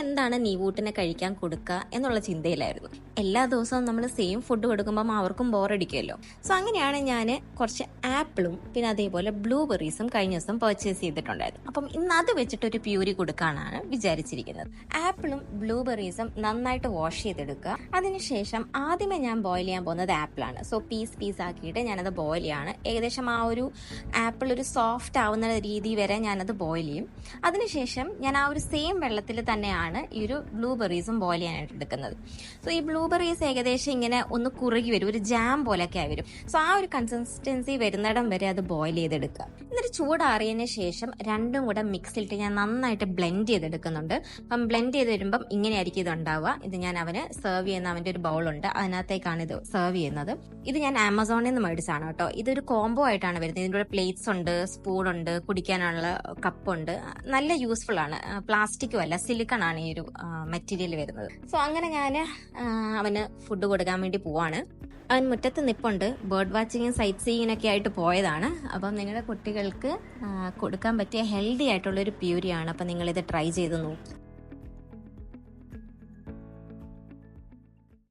എന്താണ് നീവൂട്ടിനെ കഴിക്കാൻ കൊടുക്കുക എന്നുള്ള ചിന്തയിലായിരുന്നു. എല്ലാ ദിവസവും നമ്മൾ സെയിം ഫുഡ് കൊടുക്കുമ്പം അവർക്കും ബോറടിക്കുമല്ലോ. സോ അങ്ങനെയാണ് ഞാൻ കുറച്ച് ആപ്പിളും പിന്നെ അതേപോലെ ബ്ലൂബെറീസും കഴിഞ്ഞ ദിവസം പർച്ചേസ് ചെയ്തിട്ടുണ്ടായിരുന്നു. അപ്പം ഇന്ന് അത് വെച്ചിട്ടൊരു പ്യൂരി കൊടുക്കാനാണ് വിചാരിച്ചിരിക്കുന്നത്. ആപ്പിളും ബ്ലൂബെറീസും നന്നായിട്ട് വാഷ് ചെയ്തെടുക്കുക. അതിനുശേഷം ആദ്യമേ ഞാൻ ബോയിൽ ചെയ്യാൻ പോകുന്നത് ആപ്പിളാണ്. സോ പീസ് ആക്കിയിട്ട് ഞാനത് ബോയിൽ ചെയ്യാണ്. ഏകദേശം ആ ഒരു ആപ്പിൾ ഒരു സോഫ്റ്റ് ആവുന്ന രീതി വരെ ഞാനത് ബോയിൽ ചെയ്യും. അതിനുശേഷം ഞാൻ ആ ഒരു സെയിം വെള്ളത്തിൽ തന്നെയാണ് ഈ ഒരു ബ്ലൂബെറീസും ബോയിൽ ചെയ്യാനായിട്ട് എടുക്കുന്നത്. സോ ഈ ബ്ലൂബെറീസ് ഏകദേശം ഇങ്ങനെ ഒന്ന് കുറുകി വരും, ഒരു ജാം പോലെയൊക്കെ ആയി വരും. സോ ആ ഒരു കൺസിസ്റ്റൻസി വരുന്നിടം വരെ അത് ബോയിൽ ചെയ്തെടുക്കുക. എന്നിട്ട് ചൂടാറിയതിന് ശേഷം രണ്ടും കൂടെ മിക്സിലിട്ട് ഞാൻ നന്നായിട്ട് ബ്ലെൻഡ് ചെയ്തെടുക്കുന്നുണ്ട്. അപ്പം ബ്ലെൻഡ് ചെയ്ത് വരുമ്പം ഇങ്ങനെയായിരിക്കും ഇത് ഉണ്ടാവുക. ഇത് ഞാൻ അവന് സെർവ് ചെയ്യുന്ന അവൻ്റെ ഒരു ബൗളുണ്ട്, അതിനകത്തേക്കാണ് ഇത് സെർവ് ചെയ്യുന്നത്. ഇത് ഞാൻ ആമസോണിൽ നിന്ന് മേടിച്ചാണ് കേട്ടോ. ഇതൊരു കോംബോ ആയിട്ടാണ് വരുന്നത്. ഇതിൻ്റെ കൂടെ പ്ലേറ്റ്സ് ഉണ്ട്, സ്പൂൺ ഉണ്ട്, കുടിക്കാനുള്ള കപ്പുണ്ട്. നല്ല യൂസ്ഫുൾ ആണ്. പ്ലാസ്റ്റിക്കും അല്ല, സിലിക്കൺ ആണ് ഈ ഒരു മെറ്റീരിയൽ വരുന്നത്. സോ അങ്ങനെ ഞാൻ അവന് ഫുഡ് കൊടുക്കാൻ വേണ്ടി പോവാണ്. അവൻ മുറ്റത്ത് നിപ്പുണ്ട്. ബേർഡ് വാച്ചിങ്ങും സൈറ്റ് സീയിങ്ങിനൊക്കെ ആയിട്ട് പോയതാണ്. അപ്പം നിങ്ങളുടെ കുട്ടികൾക്ക് കൊടുക്കാൻ പറ്റിയ ഹെൽത്തി ആയിട്ടുള്ളൊരു പ്യൂരിയാണ്. അപ്പം നിങ്ങളിത് ട്രൈ ചെയ്ത് നോക്കും.